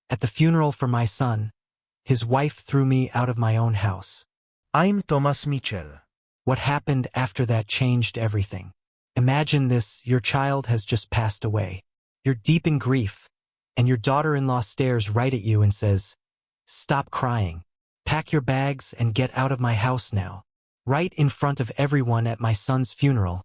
At the funeral for my son, his wife threw me out of my own house. I'm Thomas Mitchell. What happened after that changed everything. Imagine this, your child has just passed away. You're deep in grief, and your daughter-in-law stares right at you and says, "Stop crying. Pack your bags and get out of my house now." Right in front of everyone at my son's funeral,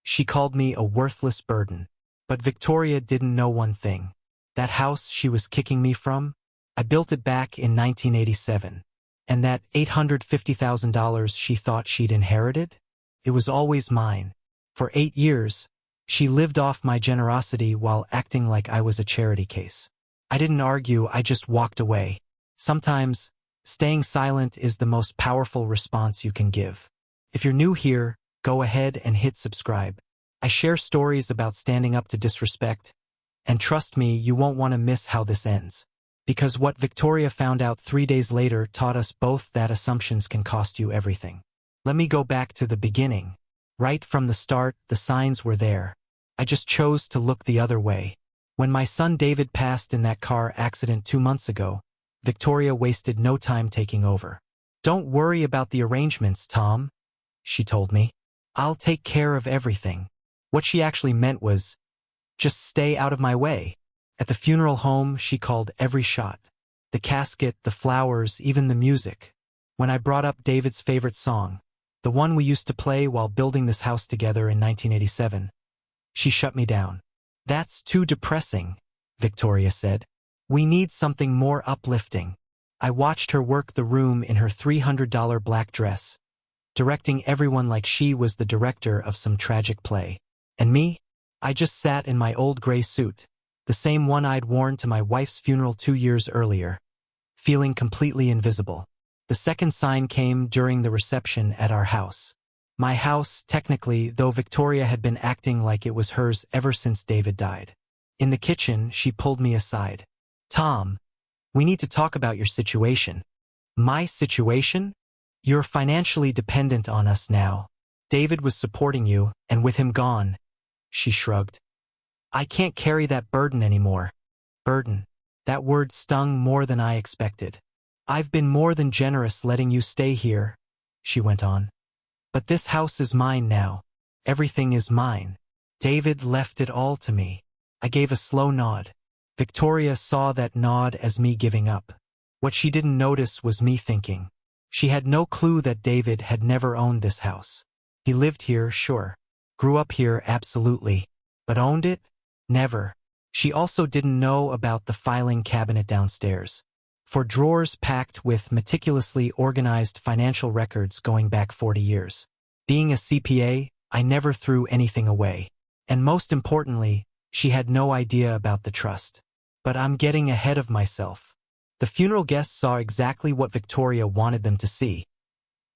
she called me a worthless burden. But Victoria didn't know one thing. That house she was kicking me from, I built it back in 1987. And that $850,000 she thought she'd inherited? It was always mine. For 8 years, she lived off my generosity while acting like I was a charity case. I didn't argue, I just walked away. Sometimes, staying silent is the most powerful response you can give. If you're new here, go ahead and hit subscribe. I share stories about standing up to disrespect, and trust me, you won't want to miss how this ends. Because what Victoria found out 3 days later taught us both that assumptions can cost you everything. Let me go back to the beginning. Right from the start, the signs were there. I just chose to look the other way. When my son David passed in that car accident 2 months ago, Victoria wasted no time taking over. "Don't worry about the arrangements, Tom," she told me. "I'll take care of everything." What she actually meant was, just stay out of my way. At the funeral home, she called every shot. The casket, the flowers, even the music. When I brought up David's favorite song, the one we used to play while building this house together in 1987, she shut me down. "That's too depressing," Victoria said. "We need something more uplifting." I watched her work the room in her $300 black dress, directing everyone like she was the director of some tragic play. And me? I just sat in my old gray suit, the same one I'd worn to my wife's funeral 2 years earlier, feeling completely invisible. The second sign came during the reception at our house. My house, technically, though Victoria had been acting like it was hers ever since David died. In the kitchen, she pulled me aside. "Tom, we need to talk about your situation." "My situation? You're financially dependent on us now. David was supporting you, and with him gone," she shrugged. "I can't carry that burden anymore." Burden. That word stung more than I expected. "I've been more than generous letting you stay here," she went on. "But this house is mine now. Everything is mine. David left it all to me." I gave a slow nod. Victoria saw that nod as me giving up. What she didn't notice was me thinking. She had no clue that David had never owned this house. He lived here, sure. Grew up here, absolutely. But owned it? Never. She also didn't know about the filing cabinet downstairs. For drawers packed with meticulously organized financial records going back 40 years. Being a CPA, I never threw anything away. And most importantly, she had no idea about the trust. But I'm getting ahead of myself. The funeral guests saw exactly what Victoria wanted them to see.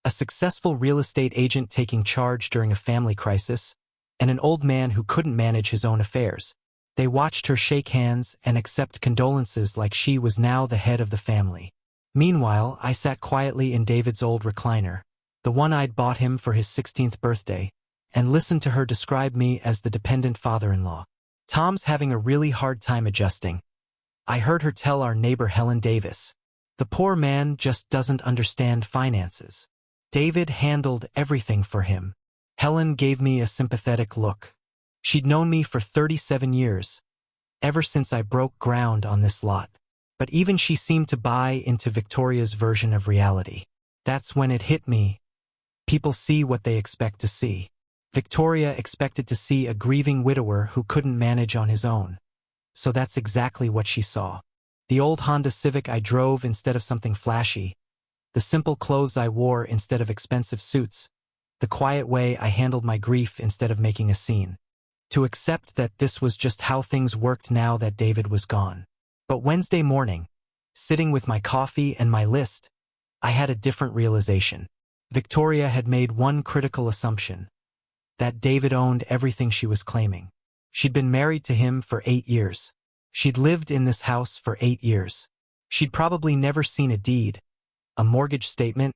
A successful real estate agent taking charge during a family crisis, and an old man who couldn't manage his own affairs. They watched her shake hands and accept condolences like she was now the head of the family. Meanwhile, I sat quietly in David's old recliner, the one I'd bought him for his 16th birthday, and listened to her describe me as the dependent father-in-law. "Tom's having a really hard time adjusting," I heard her tell our neighbor Helen Davis. "The poor man just doesn't understand finances. David handled everything for him." Helen gave me a sympathetic look. She'd known me for 37 years, ever since I broke ground on this lot. But even she seemed to buy into Victoria's version of reality. That's when it hit me. People see what they expect to see. Victoria expected to see a grieving widower who couldn't manage on his own. So that's exactly what she saw. The old Honda Civic I drove instead of something flashy. The simple clothes I wore instead of expensive suits. The quiet way I handled my grief instead of making a scene. To accept that this was just how things worked now that David was gone. But Wednesday morning, sitting with my coffee and my list, I had a different realization. Victoria had made one critical assumption. That David owned everything she was claiming. She'd been married to him for 8 years. She'd lived in this house for 8 years. She'd probably never seen a deed, a mortgage statement,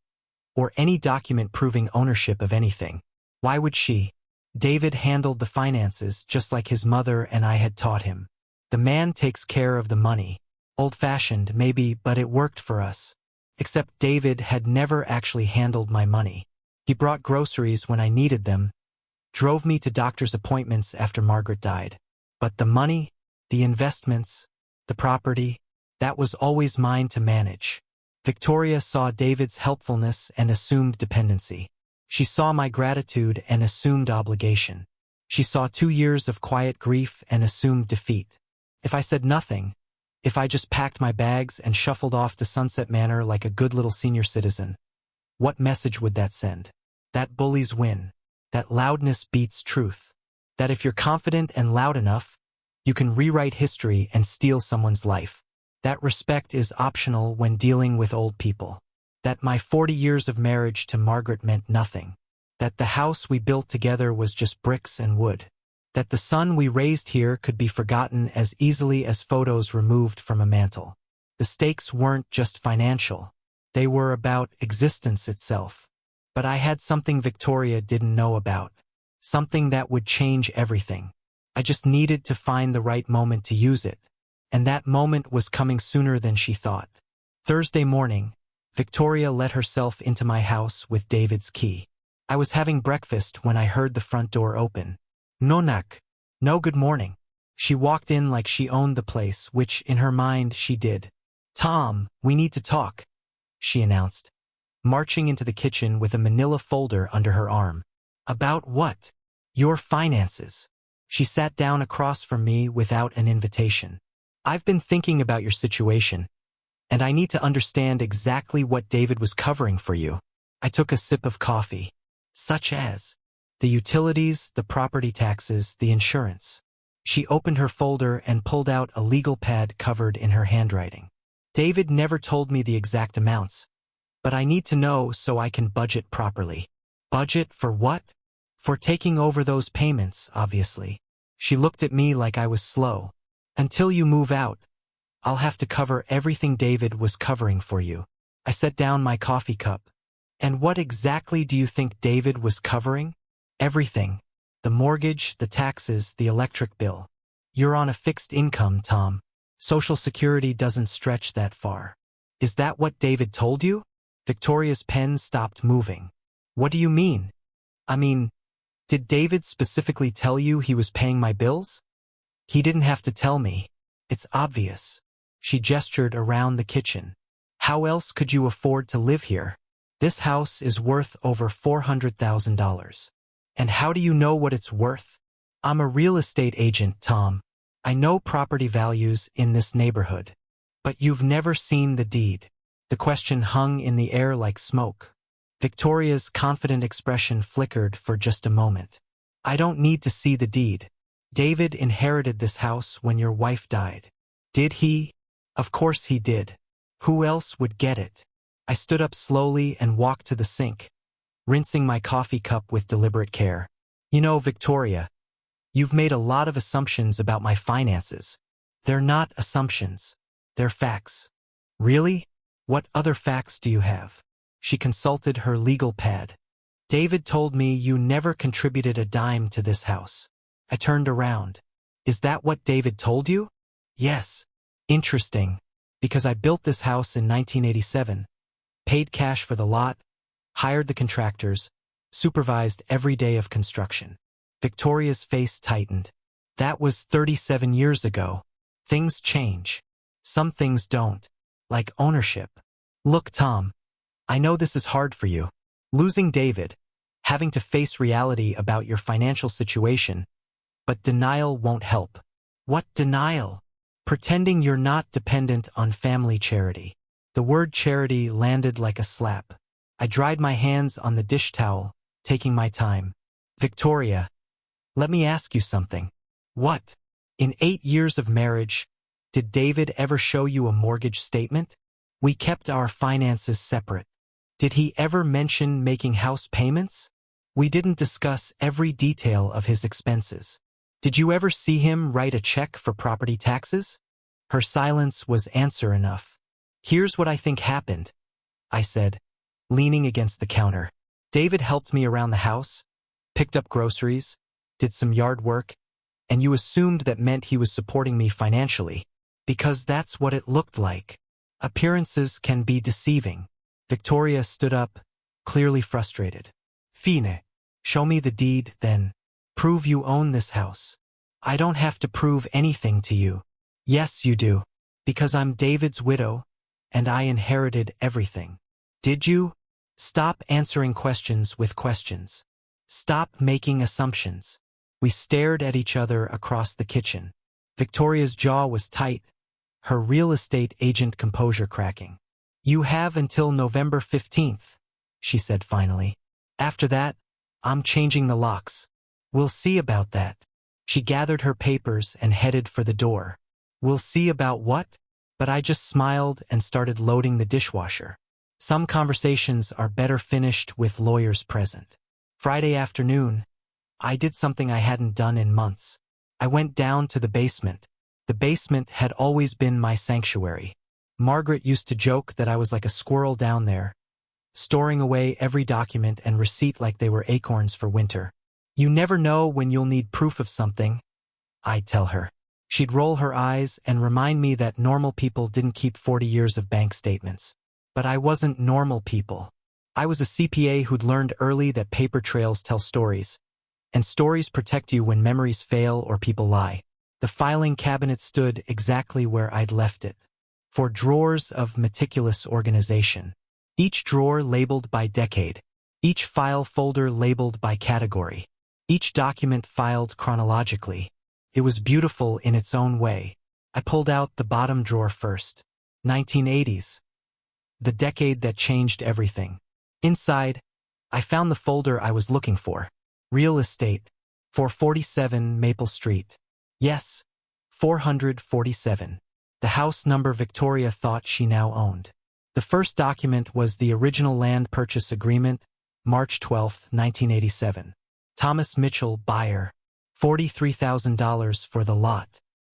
or any document proving ownership of anything. Why would she? David handled the finances just like his mother and I had taught him. The man takes care of the money. Old-fashioned, maybe, but it worked for us. Except David had never actually handled my money. He brought groceries when I needed them, drove me to doctor's appointments after Margaret died. But the money, the investments, the property, that was always mine to manage. Victoria saw David's helpfulness and assumed dependency. She saw my gratitude and assumed obligation. She saw 2 years of quiet grief and assumed defeat. If I said nothing, if I just packed my bags and shuffled off to Sunset Manor like a good little senior citizen, what message would that send? That bullies win. That loudness beats truth. That if you're confident and loud enough, you can rewrite history and steal someone's life. That respect is optional when dealing with old people. That my 40 years of marriage to Margaret meant nothing. That the house we built together was just bricks and wood. That the son we raised here could be forgotten as easily as photos removed from a mantle. The stakes weren't just financial. They were about existence itself. But I had something Victoria didn't know about. Something that would change everything. I just needed to find the right moment to use it. And that moment was coming sooner than she thought. Thursday morning, Victoria let herself into my house with David's key. I was having breakfast when I heard the front door open. No knock. No good morning. She walked in like she owned the place, which in her mind she did. Tom, we need to talk, she announced, marching into the kitchen with a manila folder under her arm. About what? Your finances. She sat down across from me without an invitation. I've been thinking about your situation, and I need to understand exactly what David was covering for you. I took a sip of coffee. Such as the utilities, the property taxes, the insurance. She opened her folder and pulled out a legal pad covered in her handwriting. David never told me the exact amounts, but I need to know so I can budget properly. Budget for what? For taking over those payments, obviously. She looked at me like I was slow. Until you move out, I'll have to cover everything David was covering for you. I set down my coffee cup. And what exactly do you think David was covering? Everything. The mortgage, the taxes, the electric bill. You're on a fixed income, Tom. Social Security doesn't stretch that far. Is that what David told you? Victoria's pen stopped moving. What do you mean? I mean, did David specifically tell you he was paying my bills? He didn't have to tell me. It's obvious. She gestured around the kitchen. How else could you afford to live here? This house is worth over $400,000. And how do you know what it's worth? I'm a real estate agent, Tom. I know property values in this neighborhood. But you've never seen the deed. The question hung in the air like smoke. Victoria's confident expression flickered for just a moment. I don't need to see the deed. David inherited this house when your wife died. Did he? Of course he did. Who else would get it? I stood up slowly and walked to the sink, rinsing my coffee cup with deliberate care. You know, Victoria, you've made a lot of assumptions about my finances. They're not assumptions. They're facts. Really? What other facts do you have? She consulted her legal pad. David told me you never contributed a dime to this house. I turned around. Is that what David told you? Yes. Interesting. Because I built this house in 1987, paid cash for the lot, hired the contractors, supervised every day of construction. Victoria's face tightened. That was 37 years ago. Things change. Some things don't. Like ownership. Look, Tom, I know this is hard for you. Losing David, having to face reality about your financial situation, but denial won't help. What denial? Pretending you're not dependent on family charity. The word charity landed like a slap. I dried my hands on the dish towel, taking my time. Victoria, let me ask you something. What? In 8 years of marriage, did David ever show you a mortgage statement? We kept our finances separate. Did he ever mention making house payments? We didn't discuss every detail of his expenses. Did you ever see him write a check for property taxes? Her silence was answer enough. Here's what I think happened, I said, leaning against the counter. David helped me around the house, picked up groceries, did some yard work, and you assumed that meant he was supporting me financially. Because that's what it looked like. Appearances can be deceiving. Victoria stood up, clearly frustrated. Fine. Show me the deed, then. Prove you own this house. I don't have to prove anything to you. Yes, you do. Because I'm David's widow, and I inherited everything. Did you? Stop answering questions with questions. Stop making assumptions. We stared at each other across the kitchen. Victoria's jaw was tight, her real estate agent composure cracking. You have until November 15th, she said finally. After that, I'm changing the locks. We'll see about that. She gathered her papers and headed for the door. We'll see about what? But I just smiled and started loading the dishwasher. Some conversations are better finished with lawyers present. Friday afternoon, I did something I hadn't done in months. I went down to the basement. The basement had always been my sanctuary. Margaret used to joke that I was like a squirrel down there, storing away every document and receipt like they were acorns for winter. You never know when you'll need proof of something, I'd tell her. She'd roll her eyes and remind me that normal people didn't keep 40 years of bank statements. But I wasn't normal people. I was a CPA who'd learned early that paper trails tell stories, and stories protect you when memories fail or people lie. The filing cabinet stood exactly where I'd left it. 4 drawers of meticulous organization. Each drawer labeled by decade. Each file folder labeled by category. Each document filed chronologically. It was beautiful in its own way. I pulled out the bottom drawer first. 1980s. The decade that changed everything. Inside, I found the folder I was looking for. Real estate. 447 Maple Street. Yes, 447. The house number Victoria thought she now owned. The first document was the original land purchase agreement, March 12, 1987. Thomas Mitchell, buyer. $43,000 for the lot.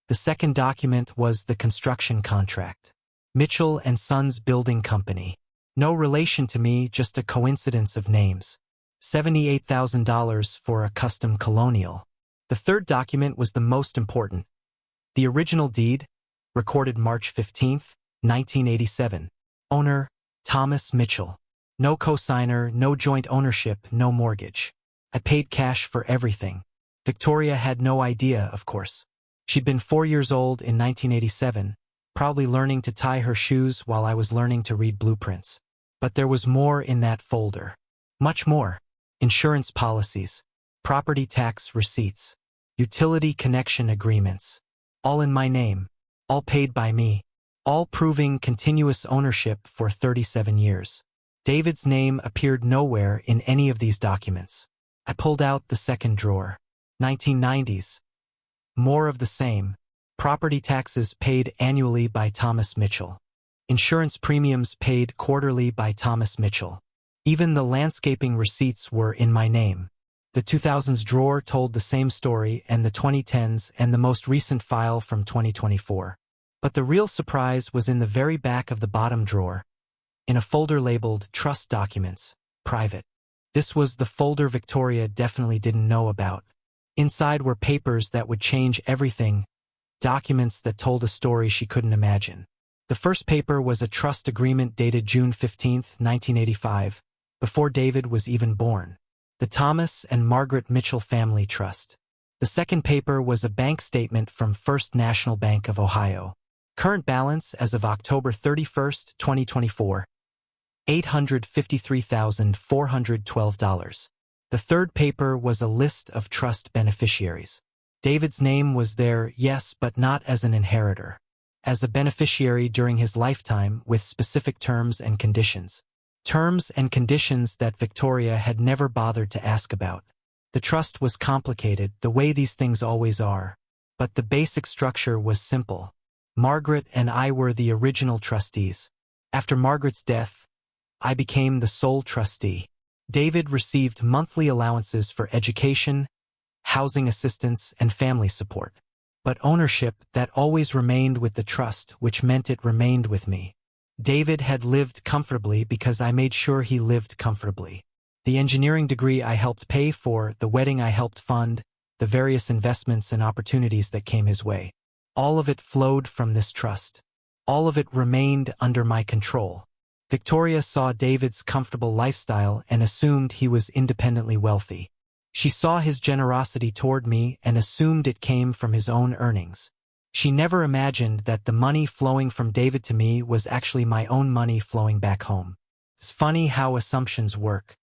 The second document was the construction contract. Mitchell and Sons Building Company. No relation to me, just a coincidence of names. $78,000 for a custom colonial. The third document was the most important. The original deed, recorded March 15, 1987. Owner, Thomas Mitchell. No cosigner, no joint ownership, no mortgage. I paid cash for everything. Victoria had no idea, of course. She'd been 4 years old in 1987, probably learning to tie her shoes while I was learning to read blueprints. But there was more in that folder. Much more. Insurance policies, property tax receipts, utility connection agreements. All in my name. All paid by me. All proving continuous ownership for 37 years. David's name appeared nowhere in any of these documents. I pulled out the second drawer. 1990s. More of the same. Property taxes paid annually by Thomas Mitchell. Insurance premiums paid quarterly by Thomas Mitchell. Even the landscaping receipts were in my name. The 2000s drawer told the same story, and the 2010s and the most recent file from 2024. But the real surprise was in the very back of the bottom drawer, in a folder labeled Trust Documents, Private. This was the folder Victoria definitely didn't know about. Inside were papers that would change everything, documents that told a story she couldn't imagine. The first paper was a trust agreement dated June 15, 1985, before David was even born. The Thomas and Margaret Mitchell Family Trust. The second paper was a bank statement from First National Bank of Ohio. Current balance as of October 31, 2024, $853,412. The third paper was a list of trust beneficiaries. David's name was there, yes, but not as an inheritor. As a beneficiary during his lifetime with specific terms and conditions. Terms and conditions that Victoria had never bothered to ask about. The trust was complicated, the way these things always are. But the basic structure was simple. Margaret and I were the original trustees. After Margaret's death, I became the sole trustee. David received monthly allowances for education, housing assistance, and family support. But ownership, that always remained with the trust, which meant it remained with me. David had lived comfortably because I made sure he lived comfortably. The engineering degree I helped pay for, the wedding I helped fund, the various investments and opportunities that came his way. All of it flowed from this trust. All of it remained under my control. Victoria saw David's comfortable lifestyle and assumed he was independently wealthy. She saw his generosity toward me and assumed it came from his own earnings. She never imagined that the money flowing from David to me was actually my own money flowing back home. It's funny how assumptions work.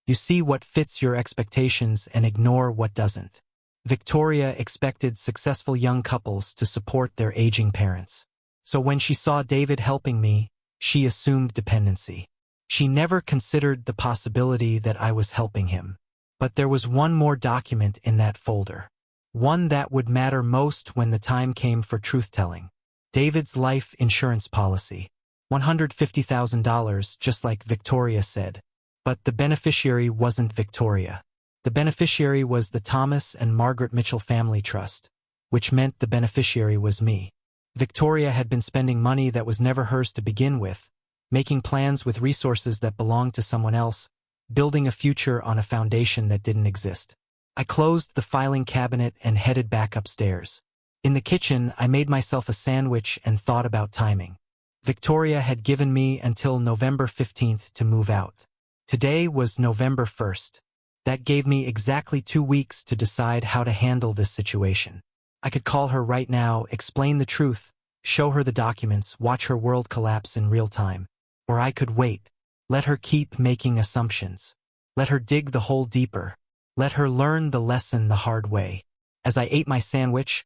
You see what fits your expectations and ignore what doesn't. Victoria expected successful young couples to support their aging parents. So when she saw David helping me, she assumed dependency. She never considered the possibility that I was helping him. But there was one more document in that folder. One that would matter most when the time came for truth-telling. David's life insurance policy. $150,000, just like Victoria said. But the beneficiary wasn't Victoria. The beneficiary was the Thomas and Margaret Mitchell Family Trust, which meant the beneficiary was me. Victoria had been spending money that was never hers to begin with, making plans with resources that belonged to someone else, building a future on a foundation that didn't exist. I closed the filing cabinet and headed back upstairs. In the kitchen, I made myself a sandwich and thought about timing. Victoria had given me until November 15th to move out. Today was November 1st. That gave me exactly 2 weeks to decide how to handle this situation. I could call her right now, explain the truth, show her the documents, watch her world collapse in real time. Or I could wait. Let her keep making assumptions. Let her dig the hole deeper. Let her learn the lesson the hard way. As I ate my sandwich,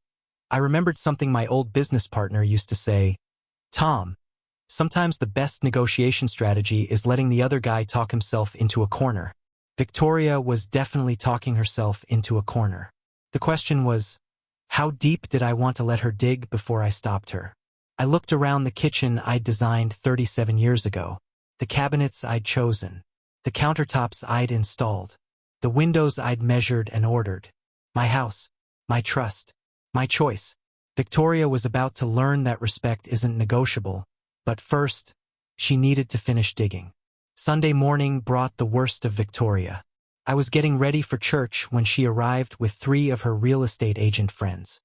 I remembered something my old business partner used to say. Tom, sometimes the best negotiation strategy is letting the other guy talk himself into a corner. Victoria was definitely talking herself into a corner. The question was, how deep did I want to let her dig before I stopped her? I looked around the kitchen I'd designed 37 years ago, the cabinets I'd chosen, the countertops I'd installed, the windows I'd measured and ordered. My house, my trust, my choice. Victoria was about to learn that respect isn't negotiable, but first, she needed to finish digging. Sunday morning brought the worst of Victoria. I was getting ready for church when she arrived with 3 of her real estate agent friends.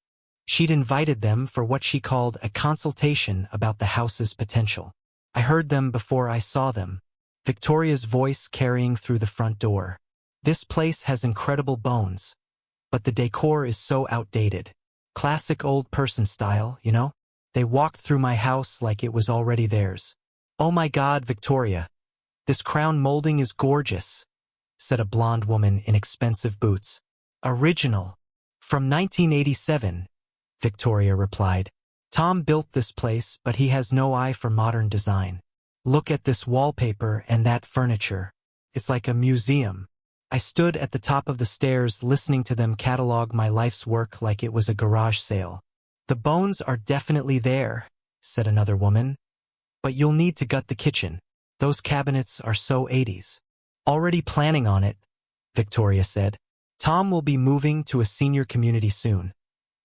She'd invited them for what she called a consultation about the house's potential. I heard them before I saw them, Victoria's voice carrying through the front door. This place has incredible bones, but the decor is so outdated. Classic old person style, you know? They walked through my house like it was already theirs. Oh my God, Victoria. This crown molding is gorgeous, said a blonde woman in expensive boots. Original. From 1987, Victoria replied. Tom built this place, but he has no eye for modern design. Look at this wallpaper and that furniture. It's like a museum. I stood at the top of the stairs listening to them catalog my life's work like it was a garage sale. The bones are definitely there, said another woman. But you'll need to gut the kitchen. Those cabinets are so 80s. Already planning on it, Victoria said. Tom will be moving to a senior community soon,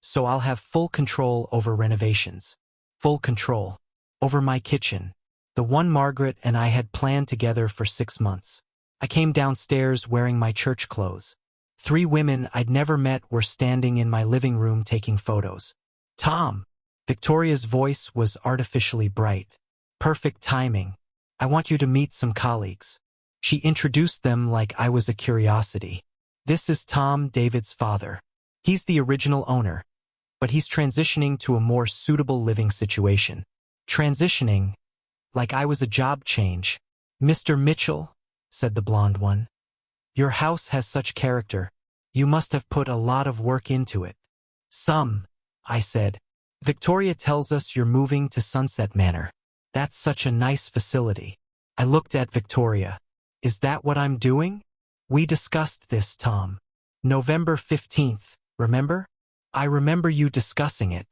so I'll have full control over renovations. Full control over my kitchen, the one Margaret and I had planned together for 6 months. I came downstairs wearing my church clothes. 3 women I'd never met were standing in my living room taking photos. Tom, Victoria's voice was artificially bright. Perfect timing. I want you to meet some colleagues. She introduced them like I was a curiosity. This is Tom, David's father. He's the original owner, but he's transitioning to a more suitable living situation. Transitioning, like I was a job change. Mr. Mitchell, said the blonde one. Your house has such character. You must have put a lot of work into it. Some, I said. Victoria tells us you're moving to Sunset Manor. That's such a nice facility. I looked at Victoria. Is that what I'm doing? We discussed this, Tom. November 15th, remember? I remember you discussing it.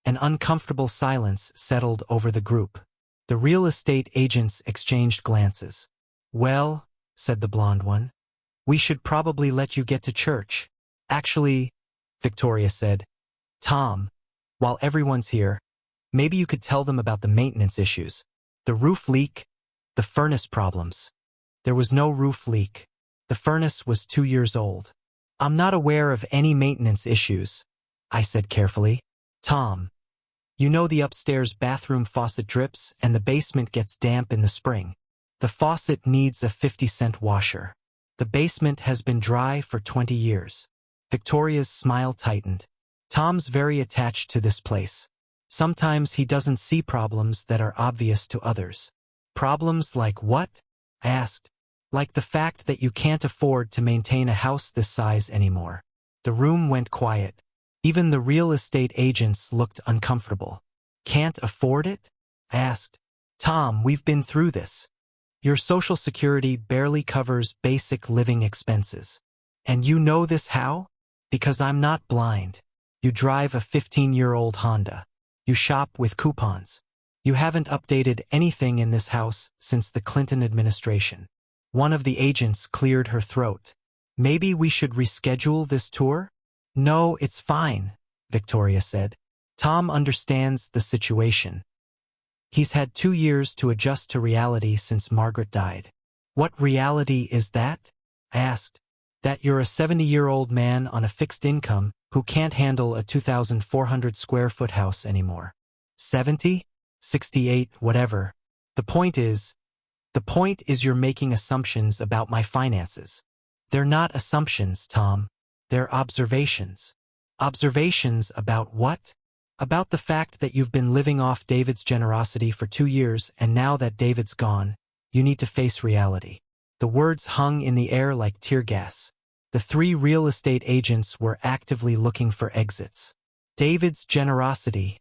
An uncomfortable silence settled over the group. The real estate agents exchanged glances. Well, said the blonde one, we should probably let you get to church. Actually, Victoria said, Tom, while everyone's here, maybe you could tell them about the maintenance issues. The roof leak, the furnace problems. There was no roof leak. The furnace was 2 years old. I'm not aware of any maintenance issues, I said carefully. Tom, You know the upstairs bathroom faucet drips and the basement gets damp in the spring. The faucet needs a 50-cent washer. The basement has been dry for 20 years. Victoria's smile tightened. Tom's very attached to this place. Sometimes he doesn't see problems that are obvious to others. Problems like what? I asked. Like the fact that you can't afford to maintain a house this size anymore. The room went quiet. Even the real estate agents looked uncomfortable. Can't afford it? I asked. Tom, we've been through this. Your Social Security barely covers basic living expenses. And you know this how? Because I'm not blind. You drive a 15-year-old Honda. You shop with coupons. You haven't updated anything in this house since the Clinton administration. One of the agents cleared her throat. Maybe we should reschedule this tour? No, it's fine, Victoria said. Tom understands the situation. He's had 2 years to adjust to reality since Margaret died. What reality is that? I asked. That you're a 70-year-old man on a fixed income who can't handle a 2,400 square foot house anymore. 70? 68, whatever. The point is you're making assumptions about my finances. They're not assumptions, Tom. They're observations. Observations about what? About the fact that you've been living off David's generosity for 2 years, and now that David's gone, you need to face reality. The words hung in the air like tear gas. The 3 real estate agents were actively looking for exits. David's generosity,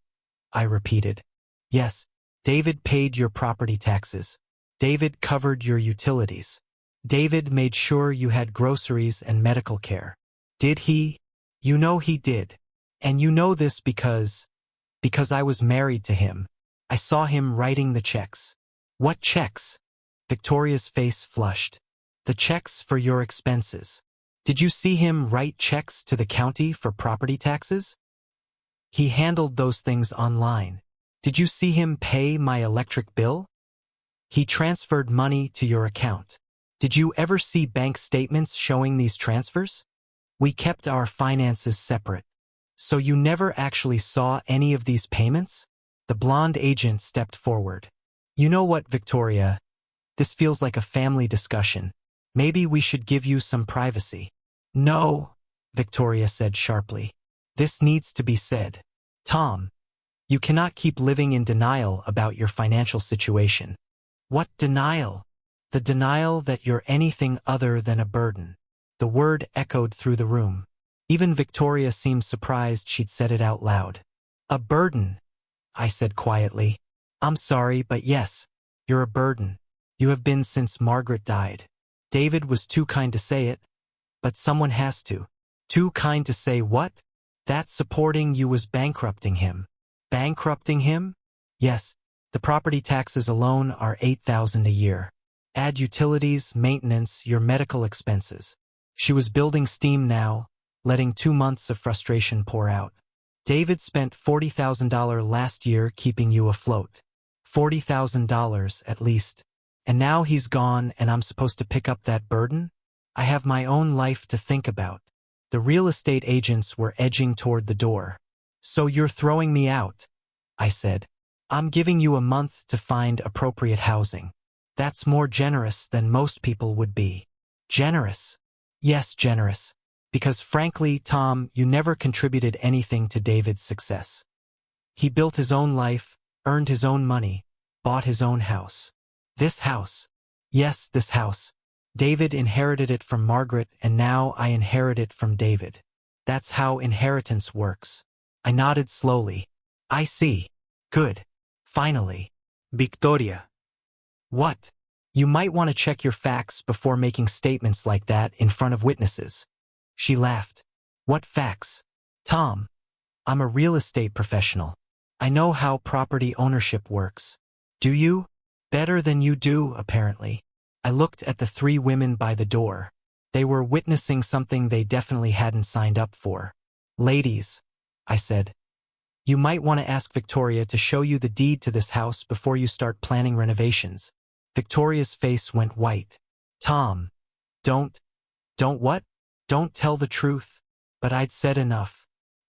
I repeated. Yes, David paid your property taxes. David covered your utilities. David made sure you had groceries and medical care. Did he? You know he did. And you know this because I was married to him. I saw him writing the checks. What checks? Victoria's face flushed. The checks for your expenses. Did you see him write checks to the county for property taxes? He handled those things online. Did you see him pay my electric bill? He transferred money to your account. Did you ever see bank statements showing these transfers? We kept our finances separate. So you never actually saw any of these payments? The blonde agent stepped forward. You know what, Victoria? This feels like a family discussion. Maybe we should give you some privacy. No, Victoria said sharply. This needs to be said. Tom, you cannot keep living in denial about your financial situation. What denial? The denial that you're anything other than a burden. The word echoed through the room. Even Victoria seemed surprised she'd said it out loud. A burden, I said quietly. I'm sorry, but yes, you're a burden. You have been since Margaret died. David was too kind to say it, but someone has to. Too kind to say what? That supporting you was bankrupting him. Bankrupting him? Yes, the property taxes alone are $8,000 a year. Add utilities, maintenance, your medical expenses. She was building steam now, letting 2 months of frustration pour out. David spent $40,000 last year keeping you afloat. $40,000 at least. And now he's gone and I'm supposed to pick up that burden? I have my own life to think about. The real estate agents were edging toward the door. So you're throwing me out, I said. I'm giving you a month to find appropriate housing. That's more generous than most people would be. Generous? Yes, generous. Because frankly, Tom, you never contributed anything to David's success. He built his own life, earned his own money, bought his own house. This house. Yes, this house. David inherited it from Margaret and now I inherit it from David. That's how inheritance works. I nodded slowly. I see. Good. Finally. Victoria. What? You might want to check your facts before making statements like that in front of witnesses. She laughed. What facts? Tom, I'm a real estate professional. I know how property ownership works. Do you? Better than you do, apparently. I looked at the 3 women by the door. They were witnessing something they definitely hadn't signed up for. Ladies, I said, you might want to ask Victoria to show you the deed to this house before you start planning renovations. Victoria's face went white. Tom, don't what? Don't tell the truth. But I'd said enough.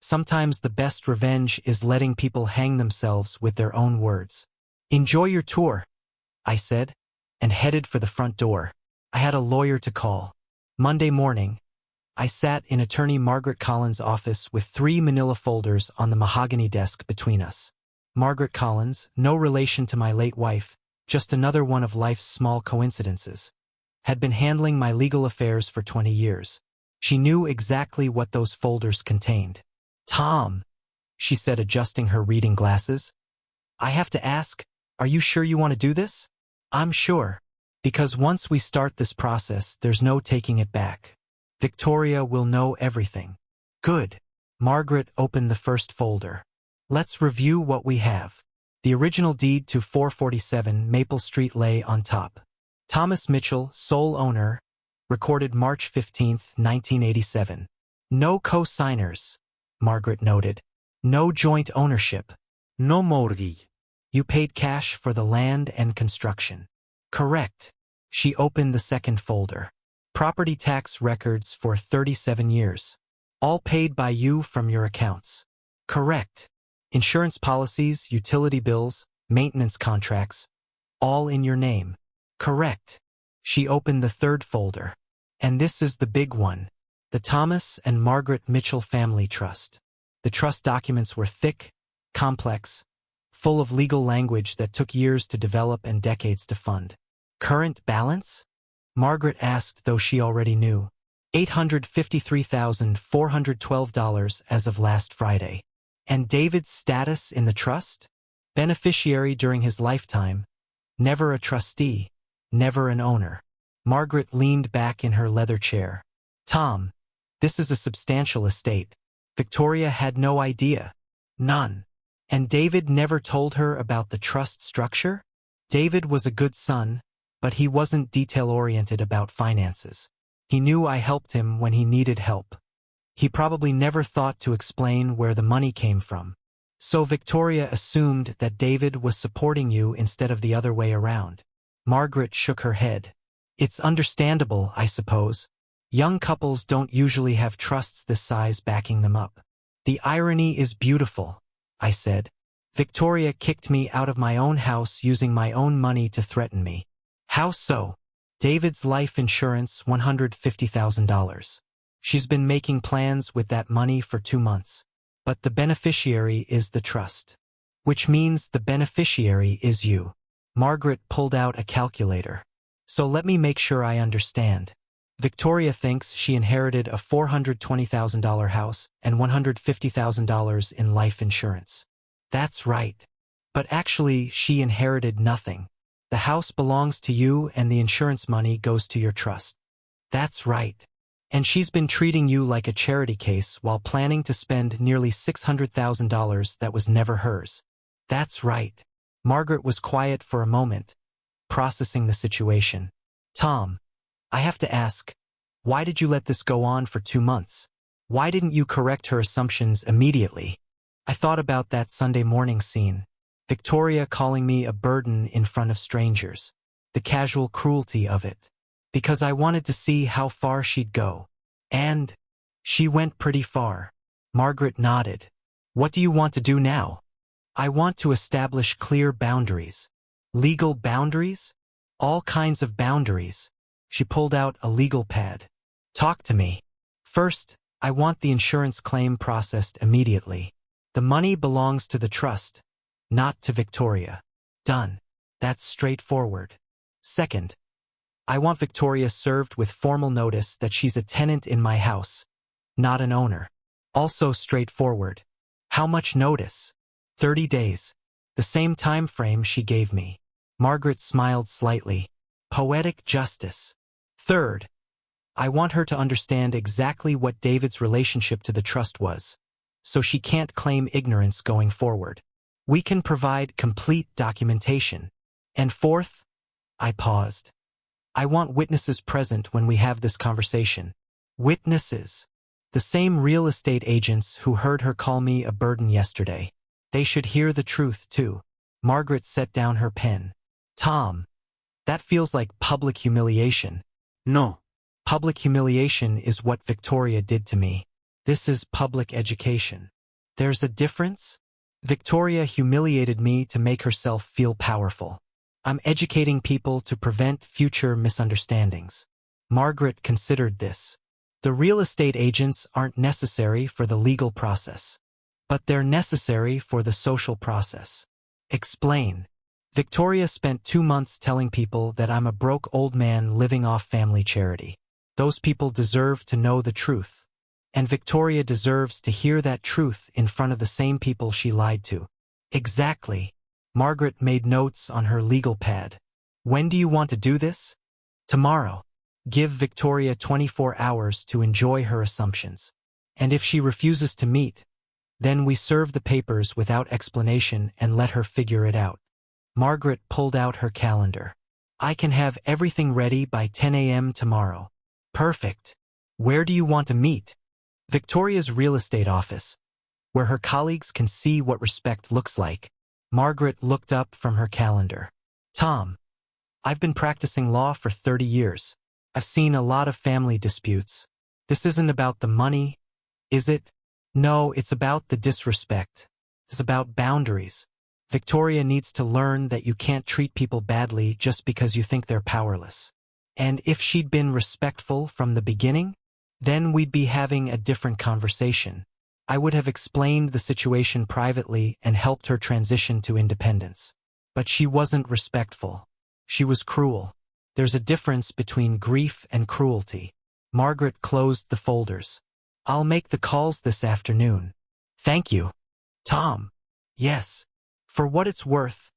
Sometimes the best revenge is letting people hang themselves with their own words. Enjoy your tour, I said, and headed for the front door. I had a lawyer to call. Monday morning, I sat in attorney Margaret Collins' office with 3 manila folders on the mahogany desk between us. Margaret Collins, no relation to my late wife, just another one of life's small coincidences, had been handling my legal affairs for 20 years. She knew exactly what those folders contained. "Tom," she said, adjusting her reading glasses, "I have to ask, are you sure you want to do this?" "I'm sure. Because once we start this process, there's no taking it back. Victoria will know everything." "Good." Margaret opened the first folder. "Let's review what we have." The original deed to 447 Maple Street lay on top. Thomas Mitchell, sole owner, recorded March 15, 1987. "No co-signers," Margaret noted. "No joint ownership. No mortgage. You paid cash for the land and construction." "Correct." She opened the second folder. "Property tax records for 37 years. All paid by you from your accounts." "Correct." "Insurance policies, utility bills, maintenance contracts, all in your name." "Correct." She opened the third folder. "And this is the big one. The Thomas and Margaret Mitchell Family Trust." The trust documents were thick, complex, full of legal language that took years to develop and decades to fund. "Current balance?" Margaret asked, though she already knew. $853,412 as of last Friday. "And David's status in the trust? Beneficiary during his lifetime. Never a trustee. Never an owner." Margaret leaned back in her leather chair. "Tom, this is a substantial estate. Victoria had no idea. None. And David never told her about the trust structure?" "David was a good son, but he wasn't detail-oriented about finances. He knew I helped him when he needed help. He probably never thought to explain where the money came from. So Victoria assumed that David was supporting you instead of the other way around." Margaret shook her head. "It's understandable, I suppose. Young couples don't usually have trusts this size backing them up." "The irony is beautiful," I said. "Victoria kicked me out of my own house using my own money to threaten me." "How so?" "David's life insurance, $150,000. She's been making plans with that money for 2 months. But the beneficiary is the trust. Which means the beneficiary is you." Margaret pulled out a calculator. "So let me make sure I understand. Victoria thinks she inherited a $420,000 house and $150,000 in life insurance." "That's right. But actually, she inherited nothing. The house belongs to you and the insurance money goes to your trust." "That's right. And she's been treating you like a charity case while planning to spend nearly $600,000 that was never hers." "That's right." Margaret was quiet for a moment, processing the situation. "Tom, I have to ask, why did you let this go on for 2 months? Why didn't you correct her assumptions immediately?" "I thought about that Sunday morning scene. Victoria calling me a burden in front of strangers. The casual cruelty of it. Because I wanted to see how far she'd go. And she went pretty far." Margaret nodded. "What do you want to do now?" "I want to establish clear boundaries." "Legal boundaries?" "All kinds of boundaries." She pulled out a legal pad. "Talk to me." "First, I want the insurance claim processed immediately. The money belongs to the trust, not to Victoria." "Done. That's straightforward." "Second, I want Victoria served with formal notice that she's a tenant in my house, not an owner." "Also straightforward." "How much notice?" 30 days. The same time frame she gave me." Margaret smiled slightly. "Poetic justice." "Third, I want her to understand exactly what David's relationship to the trust was, so she can't claim ignorance going forward. We can provide complete documentation." "And fourth," I paused, "I want witnesses present when we have this conversation." "Witnesses?" "The same real estate agents who heard her call me a burden yesterday. They should hear the truth, too." Margaret set down her pen. "Tom, that feels like public humiliation." No. "Public humiliation is what Victoria did to me. This is public education." There's a difference? Victoria humiliated me to make herself feel powerful. I'm educating people to prevent future misunderstandings. Margaret considered this. The real estate agents aren't necessary for the legal process, but they're necessary for the social process. Explain. Victoria spent 2 months telling people that I'm a broke old man living off family charity. Those people deserve to know the truth. And Victoria deserves to hear that truth in front of the same people she lied to. Exactly. Margaret made notes on her legal pad. When do you want to do this? Tomorrow. Give Victoria 24 hours to enjoy her assumptions. And if she refuses to meet, then we serve the papers without explanation and let her figure it out. Margaret pulled out her calendar. I can have everything ready by 10 a.m. tomorrow. Perfect. Where do you want to meet? Victoria's real estate office, where her colleagues can see what respect looks like. Margaret looked up from her calendar. Tom, I've been practicing law for 30 years. I've seen a lot of family disputes. This isn't about the money, is it? No, it's about the disrespect. It's about boundaries. Victoria needs to learn that you can't treat people badly just because you think they're powerless. And if she'd been respectful from the beginning, then we'd be having a different conversation. I would have explained the situation privately and helped her transition to independence. But she wasn't respectful. She was cruel. There's a difference between grief and cruelty. Margaret closed the folders. I'll make the calls this afternoon. Thank you. Tom. Yes. For what it's worth,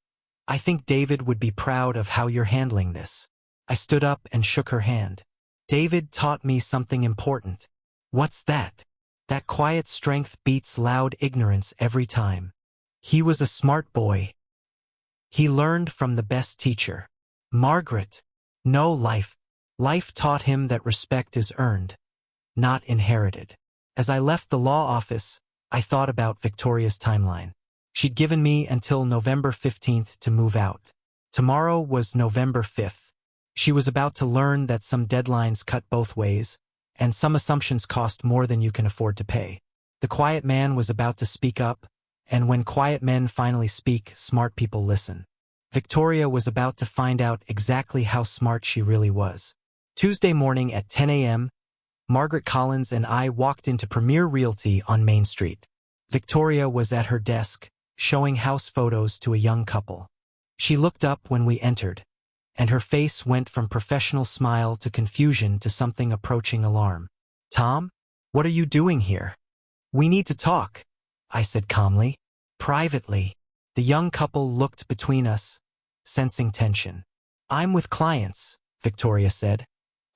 I think David would be proud of how you're handling this. I stood up and shook her hand. David taught me something important. What's that? That quiet strength beats loud ignorance every time. He was a smart boy. He learned from the best teacher. Margaret. No, life. Life taught him that respect is earned, not inherited. As I left the law office, I thought about Victoria's timeline. She'd given me until November 15th to move out. Tomorrow was November 5th. She was about to learn that some deadlines cut both ways, and some assumptions cost more than you can afford to pay. The quiet man was about to speak up, and when quiet men finally speak, smart people listen. Victoria was about to find out exactly how smart she really was. Tuesday morning at 10 a.m., Margaret Collins and I walked into Premier Realty on Main Street. Victoria was at her desk, showing house photos to a young couple. She looked up when we entered, and her face went from professional smile to confusion to something approaching alarm. Tom, what are you doing here? We need to talk, I said calmly. Privately. The young couple looked between us, sensing tension. I'm with clients, Victoria said,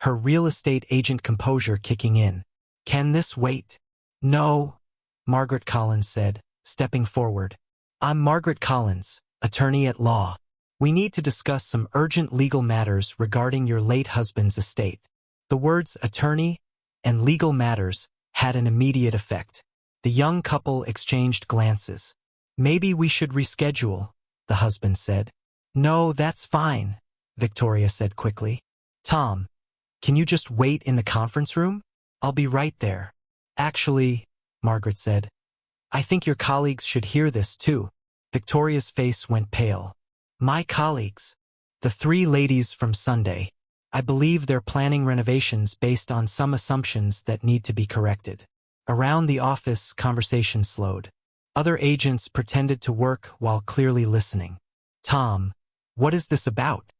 her real estate agent composure kicking in. Can this wait? No, Margaret Collins said, stepping forward. I'm Margaret Collins, attorney at law. We need to discuss some urgent legal matters regarding your late husband's estate. The words attorney and legal matters had an immediate effect. The young couple exchanged glances. Maybe we should reschedule, the husband said. No, that's fine, Victoria said quickly. Tom, can you just wait in the conference room? I'll be right there. Actually, Margaret said, I think your colleagues should hear this too. Victoria's face went pale. My colleagues, the 3 ladies from Sunday. I believe they're planning renovations based on some assumptions that need to be corrected. Around the office, conversation slowed. Other agents pretended to work while clearly listening. Tom, what is this about?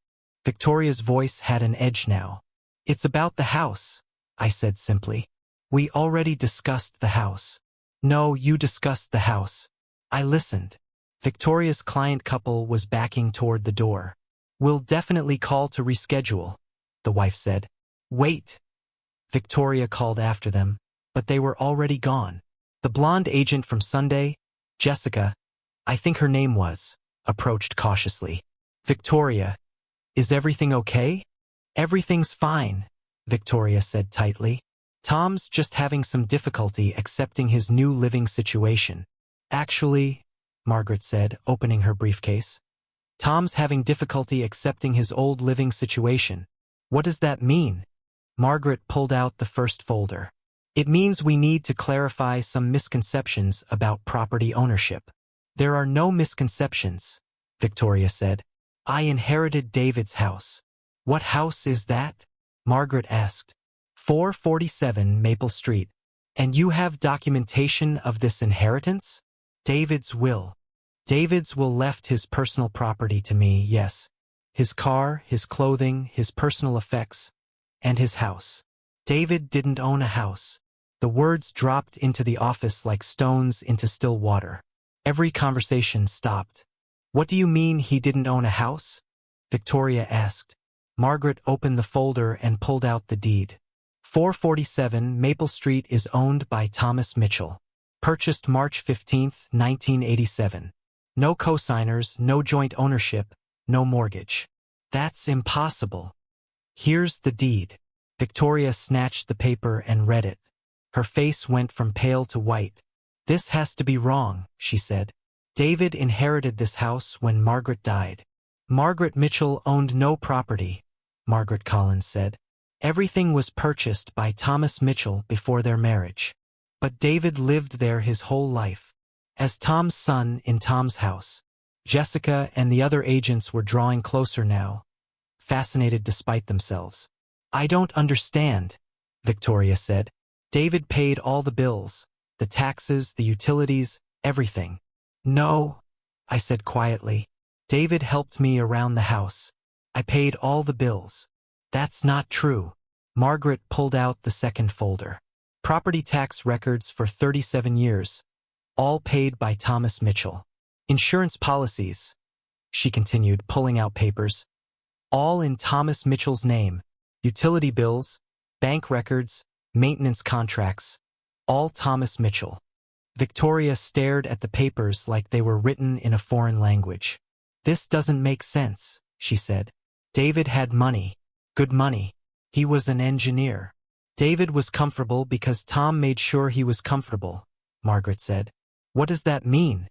Victoria's voice had an edge now. It's about the house, I said simply. We already discussed the house. No, you discussed the house. I listened. Victoria's client couple was backing toward the door. We'll definitely call to reschedule, the wife said. Wait. Victoria called after them, but they were already gone. The blonde agent from Sunday, Jessica, I think her name was, approached cautiously. Victoria, is everything okay? Everything's fine, Victoria said tightly. Tom's just having some difficulty accepting his new living situation. Actually, Margaret said, opening her briefcase. Tom's having difficulty accepting his old living situation. What does that mean? Margaret pulled out the first folder. It means we need to clarify some misconceptions about property ownership. There are no misconceptions, Victoria said. I inherited David's house. What house is that? Margaret asked. 447 Maple Street. And you have documentation of this inheritance? David's will. David's will left his personal property to me, yes. His car, his clothing, his personal effects, and his house. David didn't own a house. The words dropped into the office like stones into still water. Every conversation stopped. What do you mean he didn't own a house? Victoria asked. Margaret opened the folder and pulled out the deed. 447 Maple Street is owned by Thomas Mitchell. Purchased March 15, 1987. No co-signers, no joint ownership, no mortgage. That's impossible. Here's the deed. Victoria snatched the paper and read it. Her face went from pale to white. This has to be wrong, she said. David inherited this house when Margaret died. Margaret Mitchell owned no property, Margaret Collins said. Everything was purchased by Thomas Mitchell before their marriage. But David lived there his whole life. As Tom's son in Tom's house. Jessica and the other agents were drawing closer now, fascinated despite themselves. I don't understand, Victoria said. David paid all the bills, the taxes, the utilities, everything. No, I said quietly. David helped me around the house. I paid all the bills. That's not true. Margaret pulled out the second folder. Property tax records for 37 years, all paid by Thomas Mitchell. Insurance policies, she continued, pulling out papers, all in Thomas Mitchell's name. Utility bills, bank records, maintenance contracts, all Thomas Mitchell. Victoria stared at the papers like they were written in a foreign language. This doesn't make sense, she said. David had money, good money. He was an engineer. David was comfortable because Tom made sure he was comfortable, Margaret said. What does that mean?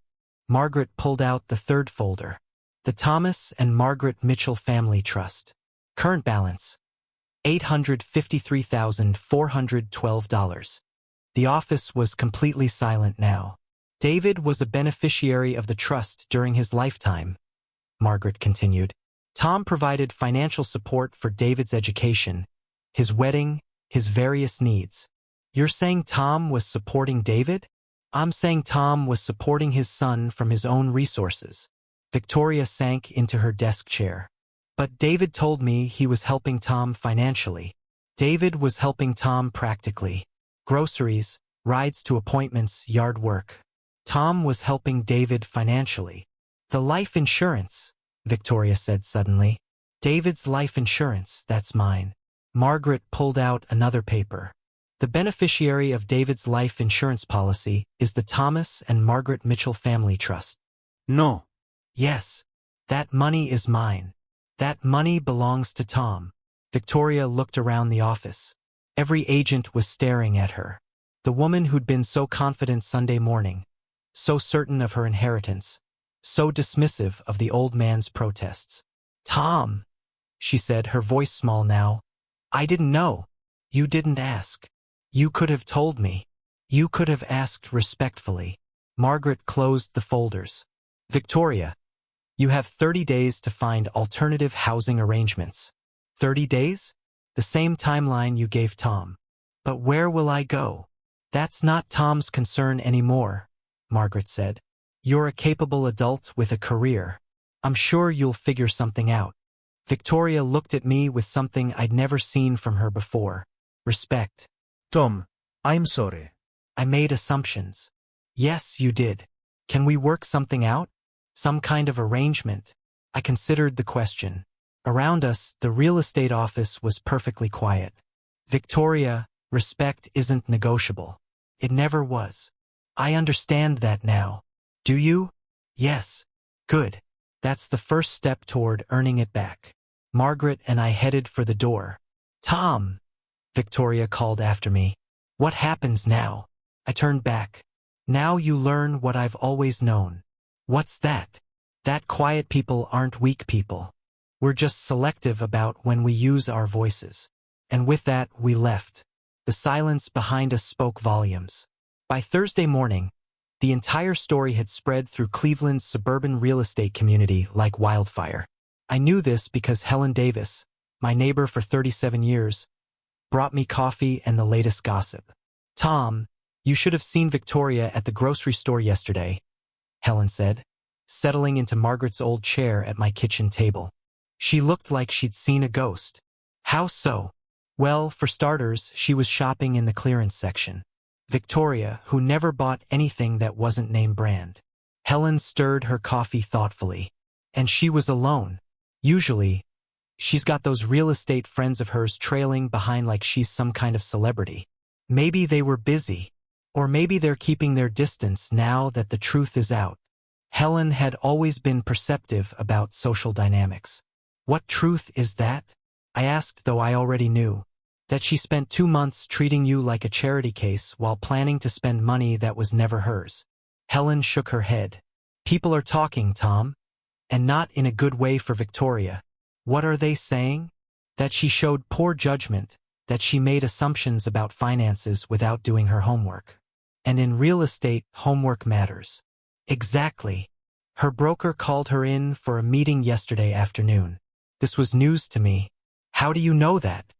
Margaret pulled out the third folder. The Thomas and Margaret Mitchell Family Trust. Current balance, $853,412. The office was completely silent now. David was a beneficiary of the trust during his lifetime, Margaret continued. Tom provided financial support for David's education, his wedding, his various needs. You're saying Tom was supporting David? I'm saying Tom was supporting his son from his own resources. Victoria sank into her desk chair. But David told me he was helping Tom financially. David was helping Tom practically. Groceries, rides to appointments, yard work. Tom was helping David financially. The life insurance, Victoria said suddenly. David's life insurance, that's mine. Margaret pulled out another paper. The beneficiary of David's life insurance policy is the Thomas and Margaret Mitchell Family Trust. No. Yes. That money is mine. That money belongs to Tom. Victoria looked around the office. Every agent was staring at her. The woman who'd been so confident Sunday morning, so certain of her inheritance, so dismissive of the old man's protests. Tom, she said, her voice small now. I didn't know. You didn't ask. You could have told me. You could have asked respectfully. Margaret closed the folders. Victoria, you have 30 days to find alternative housing arrangements. 30 days? The same timeline you gave Tom. But where will I go? That's not Tom's concern anymore, Margaret said. You're a capable adult with a career. I'm sure you'll figure something out. Victoria looked at me with something I'd never seen from her before. Respect. Tom, I'm sorry. I made assumptions. Yes, you did. Can we work something out? Some kind of arrangement? I considered the question. Around us, the real estate office was perfectly quiet. Victoria, respect isn't negotiable. It never was. I understand that now. Do you? Yes. Good. That's the first step toward earning it back. Margaret and I headed for the door. Tom, Victoria called after me. What happens now? I turned back. Now you learn what I've always known. What's that? That quiet people aren't weak people. We're just selective about when we use our voices. And with that, we left. The silence behind us spoke volumes. By Thursday morning, the entire story had spread through Cleveland's suburban real estate community like wildfire. I knew this because Helen Davis, my neighbor for 37 years, brought me coffee and the latest gossip. "Tom, you should have seen Victoria at the grocery store yesterday," Helen said, settling into Margaret's old chair at my kitchen table. "She looked like she'd seen a ghost." "How so?" "Well, for starters, she was shopping in the clearance section. Victoria, who never bought anything that wasn't name brand." Helen stirred her coffee thoughtfully. "And she was alone. Usually, she's got those real estate friends of hers trailing behind like she's some kind of celebrity. Maybe they were busy. Or maybe they're keeping their distance now that the truth is out." Helen had always been perceptive about social dynamics. "What truth is that?" I asked, though I already knew. "That she spent 2 months treating you like a charity case while planning to spend money that was never hers." Helen shook her head. "People are talking, Tom. And not in a good way for Victoria." "What are they saying?" "That she showed poor judgment, that she made assumptions about finances without doing her homework. And in real estate, homework matters." "Exactly. Her broker called her in for a meeting yesterday afternoon. This was news to me." "How do you know that?"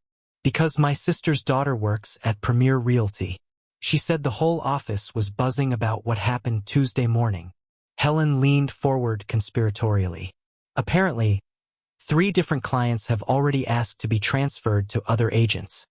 "Because my sister's daughter works at Premier Realty. She said the whole office was buzzing about what happened Tuesday morning." Helen leaned forward conspiratorially. "Apparently, 3 different clients have already asked to be transferred to other agents."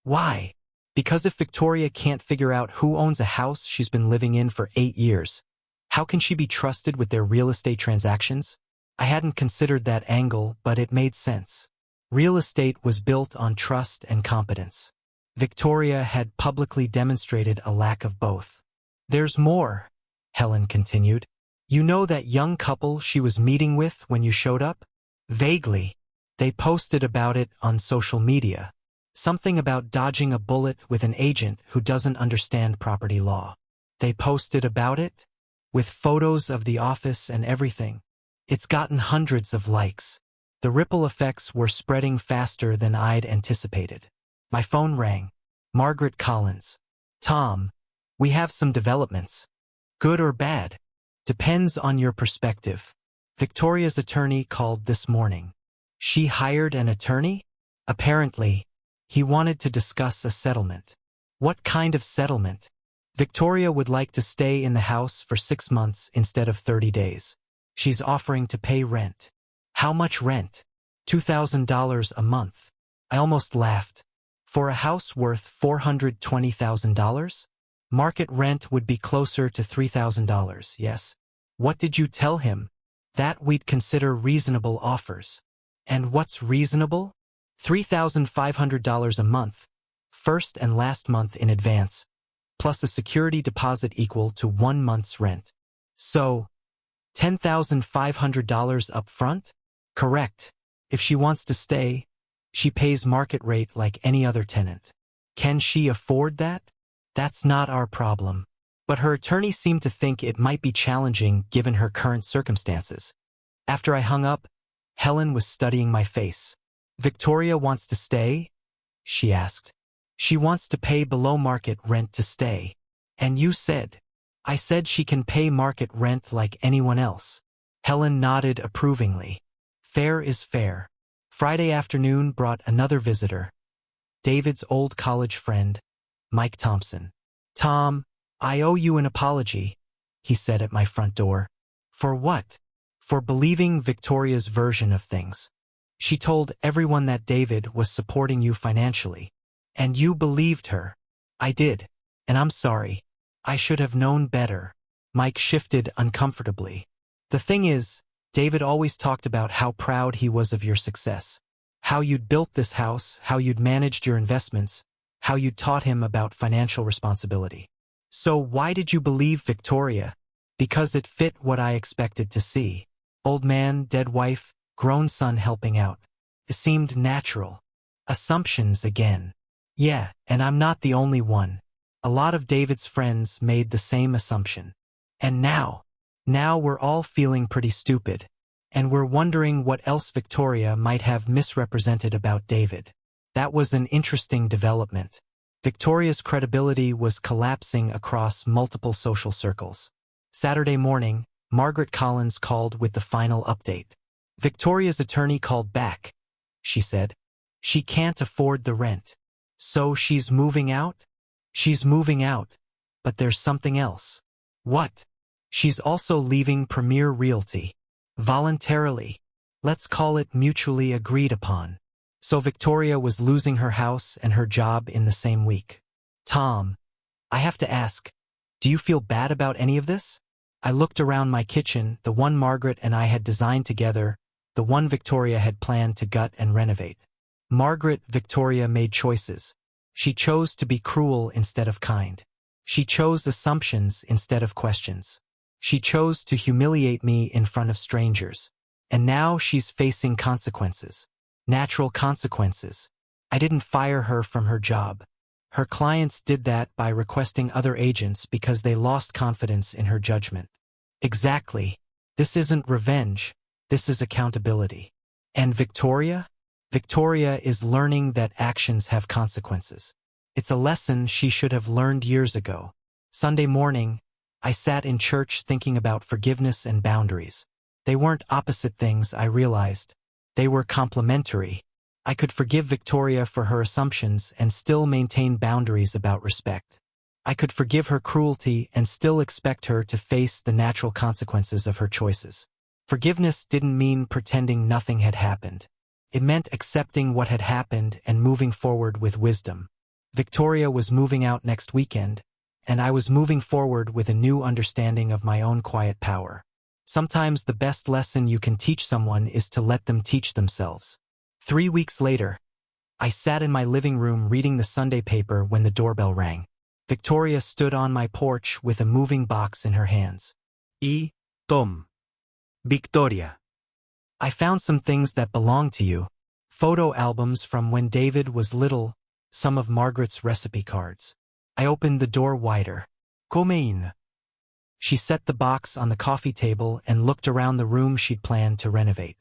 "Why?" "Because if Victoria can't figure out who owns a house she's been living in for 8 years, how can she be trusted with their real estate transactions?" I hadn't considered that angle, but it made sense. Real estate was built on trust and competence. Victoria had publicly demonstrated a lack of both. "There's more," Helen continued. "You know that young couple she was meeting with when you showed up?" "Vaguely. They posted about it on social media. Something about dodging a bullet with an agent who doesn't understand property law." "They posted about it? With photos of the office and everything?" "It's gotten hundreds of likes." The ripple effects were spreading faster than I'd anticipated. My phone rang. Margaret Collins. "Tom, we have some developments." "Good or bad?" "Depends on your perspective. Victoria's attorney called this morning." "She hired an attorney?" "Apparently. He wanted to discuss a settlement." "What kind of settlement?" "Victoria would like to stay in the house for 6 months instead of 30 days. She's offering to pay rent." "How much rent?" $2,000 a month. I almost laughed. For a house worth $420,000? Market rent would be closer to $3,000, yes. "What did you tell him?" "That we'd consider reasonable offers." "And what's reasonable?" $3,500 a month, first and last month in advance, plus a security deposit equal to 1 month's rent. "So, $10,500 up front?" "Correct. If she wants to stay, she pays market rate like any other tenant." "Can she afford that?" "That's not our problem." But her attorney seemed to think it might be challenging given her current circumstances. After I hung up, Helen was studying my face. "Victoria wants to stay?" she asked. "She wants to pay below market rent to stay." "And you said?" "I said she can pay market rent like anyone else." Helen nodded approvingly. Fair is fair. Friday afternoon brought another visitor. David's old college friend, Mike Thompson. "Tom, I owe you an apology," he said at my front door. "For what?" "For believing Victoria's version of things. She told everyone that David was supporting you financially. And you believed her." "I did. And I'm sorry. I should have known better." Mike shifted uncomfortably. "The thing is, David always talked about how proud he was of your success. How you'd built this house, how you'd managed your investments, how you'd taught him about financial responsibility. So why did you believe Victoria?" "Because it fit what I expected to see. Old man, dead wife, grown son helping out. It seemed natural." Assumptions again. "Yeah, and I'm not the only one. A lot of David's friends made the same assumption. And now we're all feeling pretty stupid. And we're wondering what else Victoria might have misrepresented about David." That was an interesting development. Victoria's credibility was collapsing across multiple social circles. Saturday morning, Margaret Collins called with the final update. Victoria's attorney called back. She said, "She can't afford the rent. So she's moving out?" "She's moving out. But there's something else." "What?" "She's also leaving Premier Realty. Voluntarily. Let's call it mutually agreed upon." So Victoria was losing her house and her job in the same week. "Tom, I have to ask, do you feel bad about any of this?" I looked around my kitchen, the one Margaret and I had designed together, the one Victoria had planned to gut and renovate. Victoria made choices. She chose to be cruel instead of kind. She chose assumptions instead of questions. She chose to humiliate me in front of strangers. And now she's facing consequences. Natural consequences. I didn't fire her from her job. Her clients did that by requesting other agents because they lost confidence in her judgment. Exactly. This isn't revenge. This is accountability. And Victoria? Victoria is learning that actions have consequences. It's a lesson she should have learned years ago. Sunday morning, I sat in church thinking about forgiveness and boundaries. They weren't opposite things, I realized. They were complementary. I could forgive Victoria for her assumptions and still maintain boundaries about respect. I could forgive her cruelty and still expect her to face the natural consequences of her choices. Forgiveness didn't mean pretending nothing had happened. It meant accepting what had happened and moving forward with wisdom. Victoria was moving out next weekend, and I was moving forward with a new understanding of my own quiet power. Sometimes the best lesson you can teach someone is to let them teach themselves. 3 weeks later, I sat in my living room reading the Sunday paper when the doorbell rang. Victoria stood on my porch with a moving box in her hands. Tom. Victoria. "I found some things that belong to you. Photo albums from when David was little, some of Margaret's recipe cards." I opened the door wider. "Come in." She set the box on the coffee table and looked around the room she'd planned to renovate.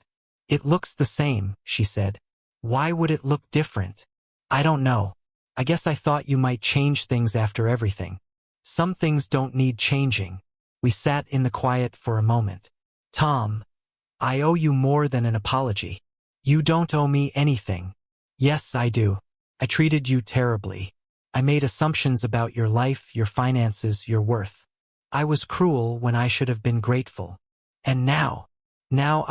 "It looks the same," she said. "Why would it look different?" "I don't know. I guess I thought you might change things after everything." "Some things don't need changing." We sat in the quiet for a moment. "Tom, I owe you more than an apology." "You don't owe me anything." "Yes, I do. I treated you terribly. I made assumptions about your life, your finances, your worth. I was cruel when I should have been grateful. And now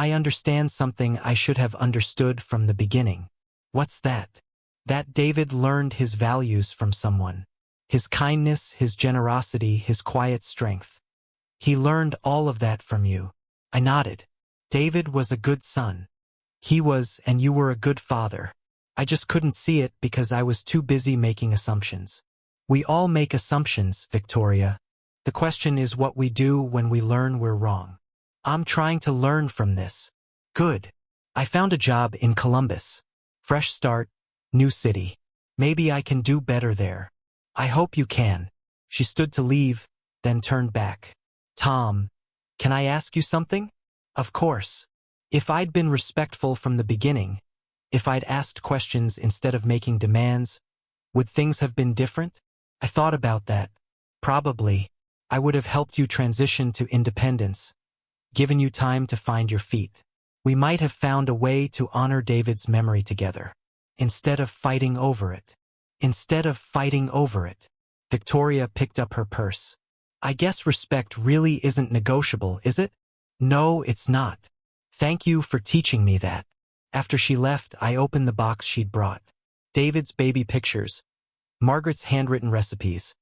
I understand something I should have understood from the beginning." "What's that?" "That David learned his values from someone. His kindness, his generosity, his quiet strength. He learned all of that from you." I nodded. "David was a good son. He was, and you were a good father. I just couldn't see it because I was too busy making assumptions." "We all make assumptions, Victoria. The question is what we do when we learn we're wrong." "I'm trying to learn from this." "Good. I found a job in Columbus. Fresh start, new city. Maybe I can do better there." "I hope you can." She stood to leave, then turned back. "Tom, can I ask you something?" "Of course." If I'd been respectful from the beginning, if I'd asked questions instead of making demands, would things have been different? I thought about that. Probably. I would have helped you transition to independence, given you time to find your feet. We might have found a way to honor David's memory together, instead of fighting over it. Victoria picked up her purse. "I guess respect really isn't negotiable, is it?" "No, it's not. Thank you for teaching me that." After she left, I opened the box she'd brought. David's baby pictures, Margaret's handwritten recipes,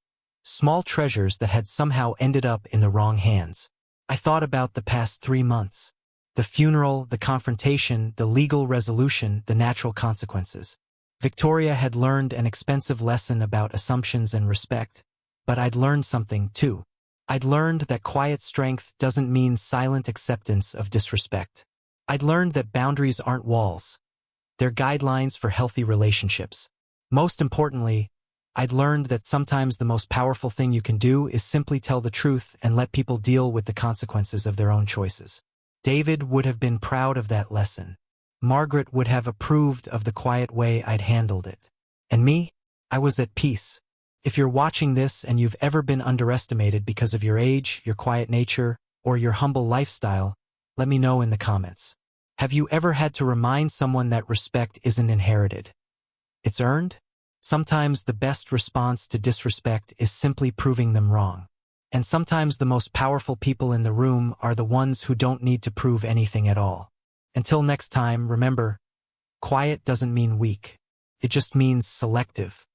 small treasures that had somehow ended up in the wrong hands. I thought about the past 3 months. The funeral, the confrontation, the legal resolution, the natural consequences. Victoria had learned an expensive lesson about assumptions and respect, but I'd learned something too. I'd learned that quiet strength doesn't mean silent acceptance of disrespect. I'd learned that boundaries aren't walls. They're guidelines for healthy relationships. Most importantly, I'd learned that sometimes the most powerful thing you can do is simply tell the truth and let people deal with the consequences of their own choices. David would have been proud of that lesson. Margaret would have approved of the quiet way I'd handled it. And me? I was at peace. If you're watching this and you've ever been underestimated because of your age, your quiet nature, or your humble lifestyle, let me know in the comments. Have you ever had to remind someone that respect isn't inherited? It's earned? Sometimes the best response to disrespect is simply proving them wrong. And sometimes the most powerful people in the room are the ones who don't need to prove anything at all. Until next time, remember, quiet doesn't mean weak. It just means selective.